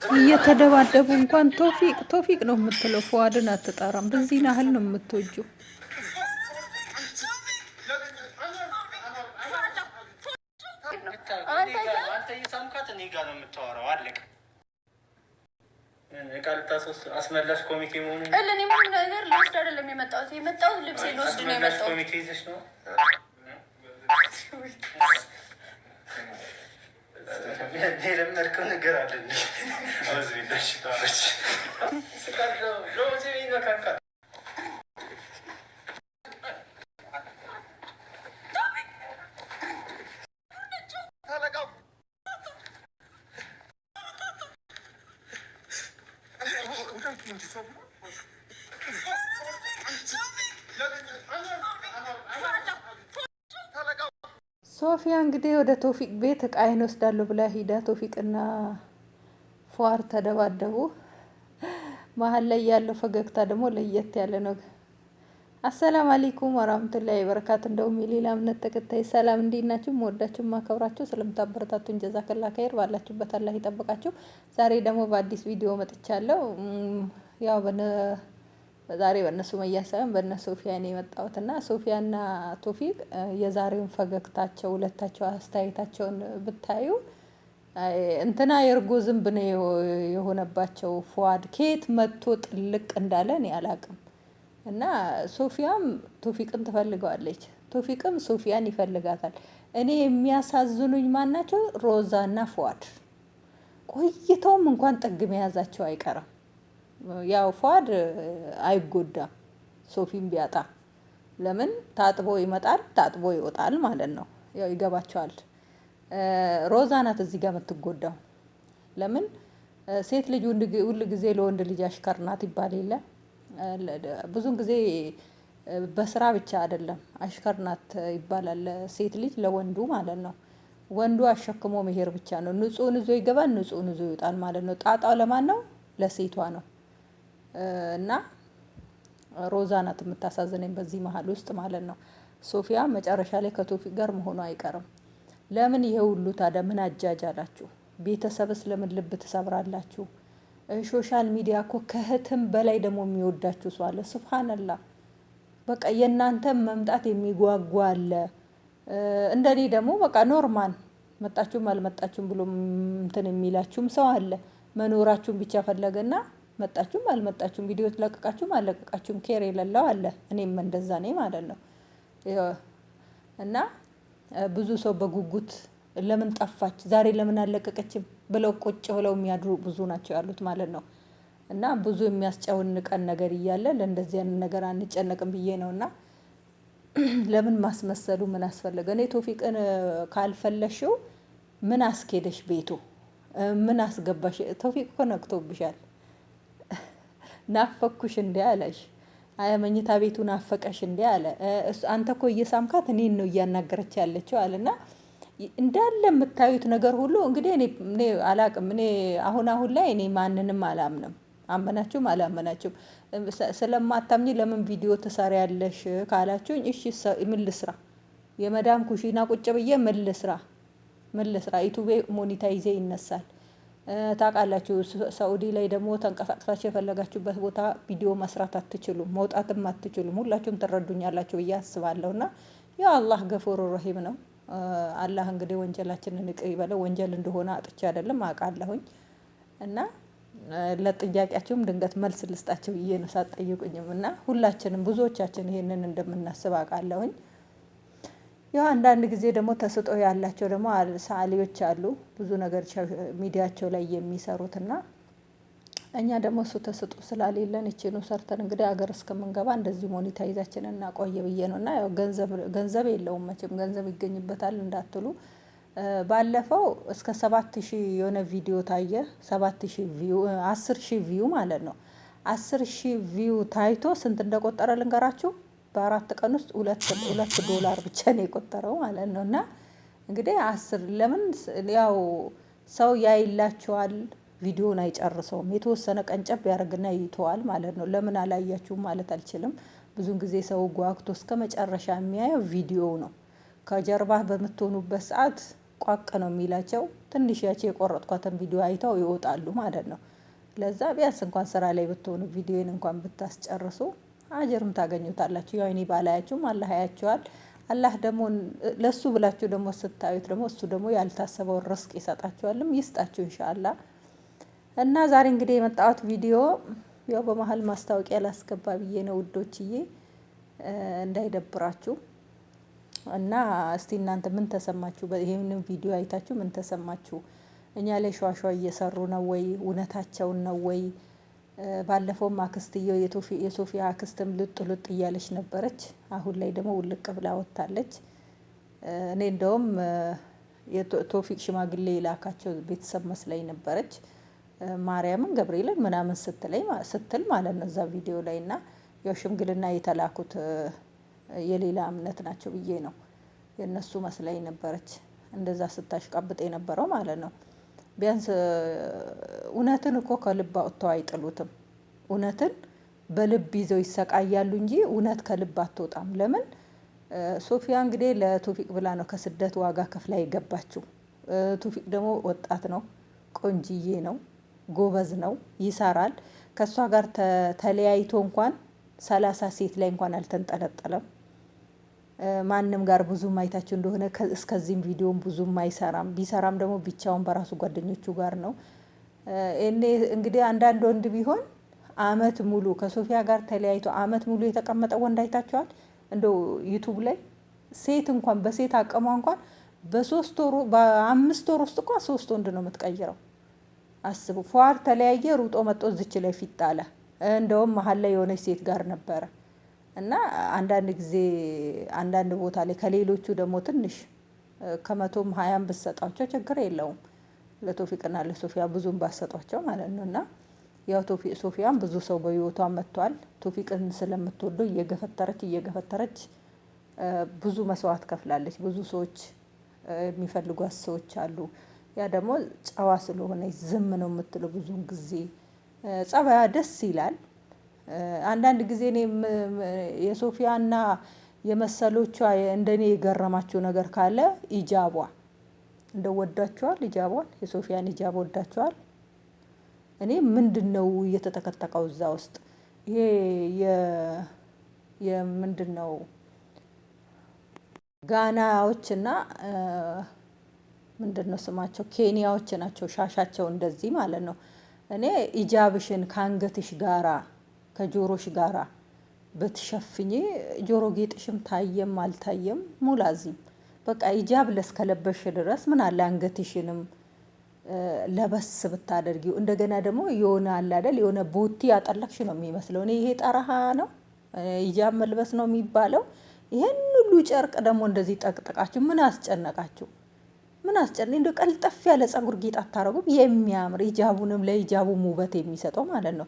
እየተደባደቡ እንኳን ቶፊቅ ቶፊቅ ነው የምትለው፣ ፉአድን አትጠራም። በዚህ ያህል ነው የምትወጂው። አስመላሽ ኮሚቴ መሆኑን እኔ ምን ነገር ልወስድ አይደለም የመጣሁት ልብሴ ልወስድ ነው የመጣሁት። ኮሚቴ ይዘሽ ነው የለመድከው ነገር አለ። ሶፊያ እንግዲህ ወደ ቶፊቅ ቤት እቃዬን ወስዳለሁ ብላ ሂዳ ቶፊቅና ፉአድ ተደባደቡ። መሀል ላይ ያለው ፈገግታ ደግሞ ለየት ያለ ነው። አሰላም አለይኩም ወራህመቱላሂ ወበረካቱ። እንደውም የሌላ እምነት ተከታይ ሰላም፣ እንዴት ናችሁ? የምወዳችሁ ማከብራችሁ ስለምታበረታቱኝ ጀዛከላ ኸይር፣ ባላችሁበት አላህ ይጠብቃችሁ። ዛሬ ደግሞ በአዲስ ቪዲዮ መጥቻለሁ። ያው ዛሬ በእነ ሱመያ ሳይሆን በእነ ሶፊያ ነው የመጣሁት እና ሶፊያና ቶፊቅ የዛሬውን ፈገግታቸው ሁለታቸው አስተያየታቸውን ብታዩ እንትና የእርጎ ዝንብ ነው የሆነባቸው። ፉአድ ከየት መጥቶ ጥልቅ እንዳለ እኔ አላቅም። እና ሶፊያም ቶፊቅን ትፈልገዋለች፣ ቶፊቅም ሶፊያን ይፈልጋታል። እኔ የሚያሳዝኑኝ ማናቸው? ሮዛና ፉአድ ቆይተውም እንኳን ጥግ መያዛቸው አይቀርም። ያው ፉአድ አይጎዳም ሶፊን ቢያጣ። ለምን ታጥቦ ይመጣል ታጥቦ ይወጣል ማለት ነው። ያው ይገባቸዋል። ሮዛ ናት እዚህ ጋር የምትጎዳው። ለምን ሴት ልጅ ሁል ጊዜ ለወንድ ልጅ አሽከር ናት ይባል የለ? ብዙን ጊዜ በስራ ብቻ አይደለም አሽከር ናት ይባላል። ሴት ልጅ ለወንዱ ማለት ነው። ወንዱ አሸክሞ መሄድ ብቻ ነው። ንጹህን ይዞ ይገባል፣ ንጹህን ይዞ ይወጣል ማለት ነው። ጣጣው ለማን ነው? ለሴቷ ነው። እና ሮዛ ናት የምታሳዝነኝ በዚህ መሀል ውስጥ ማለት ነው። ሶፊያ መጨረሻ ላይ ከቶፊቅ ጋር መሆኑ አይቀርም። ለምን ይሄ ሁሉ ታዲያ ምን አጃጃላችሁ? ቤተሰብስ ለምን ልብ ትሰብራላችሁ? ሶሻል ሚዲያ እኮ ከእህትም በላይ ደግሞ የሚወዳችሁ ሰው አለ። ሱብሃንአላህ። በቃ የእናንተ መምጣት የሚጓጓ አለ። እንደኔ ደግሞ በቃ ኖርማል መጣችሁም አልመጣችሁም ብሎ እንትን የሚላችሁም ሰው አለ። መኖራችሁን ብቻ ፈለገና መጣችሁም አልመጣችሁም ቪዲዮ ተለቀቃችሁም አልለቀቃችሁም ኬር የሌለው አለ። እኔም እንደዛ ነኝ ማለት ነው። እና ብዙ ሰው በጉጉት ለምን ጠፋች ዛሬ ለምን አልለቀቀችም ብለው ቁጭ ብለው የሚያድሩ ብዙ ናቸው ያሉት ማለት ነው። እና ብዙ የሚያስጨንቀን ነገር እያለ ለእንደዚህ አይነት ነገር አንጨነቅም ብዬ ነውና ለምን ማስመሰሉ ምን አስፈለገ? እኔ ቶፊቅን ካልፈለሽው ምን አስኬደሽ ቤቱ? ምን አስገባሽ? ቶፊቅ እኮ ነቅቶብሻል። ናፈኩሽ እንዴ አለሽ? መኝታ ቤቱ ናፈቀሽ እንዴ አለ። አንተ እኮ እየሳምካት እኔን ነው እያናገረች ያለችው አለና እንዳለ የምታዩት ነገር ሁሉ እንግዲህ እኔ አላቅም። እኔ አሁን ላይ እኔ ማንንም አላምንም። አመናችሁም አላመናችሁም ስለማታምኚ ለምን ቪዲዮ ትሰሪያለሽ ካላችሁኝ፣ እሺ ምን ልስራ? የመዳም ኩሽና ቁጭ ብዬ ምን ልስራ? ዩቲዩብ ሞኔታይዜ ይነሳል። ታውቃላችሁ ሳኡዲ ላይ ደግሞ ተንቀሳቅሳችሁ የፈለጋችሁበት ቦታ ቪዲዮ መስራት አትችሉም፣ መውጣትም አትችሉም። ሁላችሁም ትረዱኛላችሁ ብዬ አስባለሁና ያው አላህ ገፉር ረሂም ነው። አላህ እንግዲህ ወንጀላችንን ይቅር ይበለው። ወንጀል እንደሆነ አጥቼ አይደለም አውቃለሁኝ። እና ለጥያቄያችሁም ድንገት መልስ ልስጣችሁ ብዬ ነው ሳትጠይቁኝም። እና ሁላችንም ብዙዎቻችን ይሄንን እንደምናስብ አውቃለሁኝ። ያው አንዳንድ ጊዜ ደግሞ ተስጦ ያላቸው ደግሞ ሰዓሊዎች አሉ ብዙ ነገር ሚዲያቸው ላይ የሚሰሩትና እኛ ደግሞ እሱ ተስጦ ስላሌለን እቺኑ ሰርተን እንግዲህ ሀገር እስከምንገባ እንደዚህ ሞኔታይዛችንን እናቆየ ብዬ ነው። እና ያው ገንዘብ የለውም መቼም ገንዘብ ይገኝበታል እንዳትሉ። ባለፈው እስከ 7000 የሆነ ቪዲዮ ታየ። 7000 ቪው 10000 ቪው ማለት ነው። 10000 ቪው ታይቶ ስንት እንደቆጠረ ልንገራችሁ። በ4 ቀን ውስጥ $2 ብቻ ነው የቆጠረው ማለት ነው። እና እንግዲህ 10 ለምን ያው ሰው ያይላችኋል፣ ቪዲዮን አይጨርሰውም። የተወሰነ ቀንጨብ ያደርግና ይተዋል ማለት ነው። ለምን አላያችሁም ማለት አልችልም። ብዙን ጊዜ ሰው ጓግቶ እስከ መጨረሻ የሚያየው ቪዲዮ ነው። ከጀርባ በምትሆኑበት ሰዓት ቋቅ ነው የሚላቸው። ትንሽ ያቺ የቆረጥኳትን ቪዲዮ አይተው ይወጣሉ ማለት ነው። ለዛ ቢያንስ እንኳን ስራ ላይ ብትሆኑ ቪዲዮን እንኳን ብታስጨርሱ አጀርም ታገኙታላችሁ። ያው እኔ ባላያችሁም አላህ ያያችኋል። አላህ ደግሞ ለሱ ብላችሁ ደግሞ ስታዩት ደግሞ እሱ ደግሞ ያልታሰበውን ርስቅ ይሰጣችኋልም ይስጣችሁ ኢንሻአላህ። እና ዛሬ እንግዲህ የመጣሁት ቪዲዮ ያው በመሀል ማስታወቂያ ላስገባ ብዬ ነው ውዶችዬ፣ እንዳይደብራችሁ። እና እስቲ እናንተ ምን ተሰማችሁ? ይሄንን ቪዲዮ አይታችሁ ምን ተሰማችሁ? እኛ ላይ ሸዋሸዋ እየሰሩ ነው ወይ? እውነታቸውን ነው ወይ? ባለፈውም አክስትየው የሶፊያ አክስትም ልጥ ልጥ እያለች ነበረች። አሁን ላይ ደግሞ ውልቅ ብላ ወጥታለች። እኔ እንደውም የቶፊቅ ሽማግሌ የላካቸው ቤተሰብ መስላኝ ነበረች። ማርያምን ገብርኤልን ምናምን ስትል ማለት ነው እዛ ቪዲዮ ላይ። እና ያው ሽምግልና የተላኩት የሌላ እምነት ናቸው ብዬ ነው የእነሱ መስላኝ ነበረች፣ እንደዛ ስታሽቃብጥ የነበረው ማለት ነው። ቢያንስ እውነትን እኮ ከልብ አውጥተው አይጥሉትም። እውነትን በልብ ይዘው ይሰቃያሉ እንጂ እውነት ከልብ አትወጣም። ለምን? ሶፊያ እንግዲህ ለቶፊቅ ብላ ነው ከስደት ዋጋ ከፍላ የገባችው። ቶፊቅ ደግሞ ወጣት ነው፣ ቆንጅዬ ነው፣ ጎበዝ ነው፣ ይሰራል። ከእሷ ጋር ተለያይቶ እንኳን 30 ሴት ላይ እንኳን አልተንጠለጠለም። ማንም ጋር ብዙም አይታችሁ እንደሆነ እስከዚህም ቪዲዮም ብዙም አይሰራም። ቢሰራም ደግሞ ብቻውን በራሱ ጓደኞቹ ጋር ነው። እኔ እንግዲህ አንዳንድ ወንድ ቢሆን አመት ሙሉ ከሶፊያ ጋር ተለያይቶ አመት ሙሉ የተቀመጠ ወንድ አይታችኋል? እንደው ዩቱብ ላይ ሴት እንኳን በሴት አቅሟ እንኳን በ5 ወር ውስጥ እንኳን 3 ወንድ ነው የምትቀይረው። አስቡ። ፏር ተለያየ፣ ሩጦ መጦ ዝች ላይ ፊት አለ። እንደውም መሀል ላይ የሆነች ሴት ጋር ነበረ። እና አንዳንድ ጊዜ አንዳንድ ቦታ ላይ ከሌሎቹ ደግሞ ትንሽ 100ም 20ም ብትሰጧቸው ችግር የለውም። ለቶፊቅና ለሶፊያ ብዙም ባሰጧቸው ማለት ነው። እና ያው ሶፊያም ብዙ ሰው በህይወቷ መጥቷል። ቶፊቅን ስለምትወደው እየገፈተረች ብዙ መስዋዕት ከፍላለች። ብዙ ሰዎች የሚፈልጓት ሰዎች አሉ። ያ ደግሞ ጨዋ ስለሆነች ዝም ነው የምትለው ብዙውን ጊዜ። ጸባያ ደስ ይላል። አንዳንድ ጊዜ እኔ የሶፊያና የመሰሎቿ እንደኔ የገረማችሁ ነገር ካለ ኢጃቧ እንደው ወዳችኋል? ኢጃቧን የሶፊያን ኢጃብ ወዳችኋል? እኔ ምንድነው እየተተከተከው እዛ ውስጥ? ይሄ የምንድነው ጋናዎችና ምንድነው ስማቸው ኬንያዎች ናቸው። ሻሻቸው እንደዚህ ማለት ነው። እኔ ኢጃብሽን ከአንገትሽ ጋራ ከጆሮሽ ጋራ ብትሸፍኚ ጆሮ ጌጥሽም ታየም አልታየም ሙላዚም በቃ ኢጃብ ለስከለበሽ ድረስ ምን አለ አንገትሽንም ለበስ ብታደርጊው። እንደገና ደግሞ የሆነ አለ አይደል የሆነ ቦቲ ያጠለቅሽ ነው የሚመስለው። እኔ ይሄ ጠረሃ ነው ኢጃብ መልበስ ነው የሚባለው። ይሄን ሁሉ ጨርቅ ደግሞ እንደዚህ ጠቅጥቃችሁ ምን አስጨነቃችሁ? ምን አስጨነቀኝ? እንደው ቀልጠፍ ያለ ጸጉር ጌጥ አታረጉም? የሚያምር ኢጃቡንም ለኢጃቡም ውበት የሚሰጠው ማለት ነው።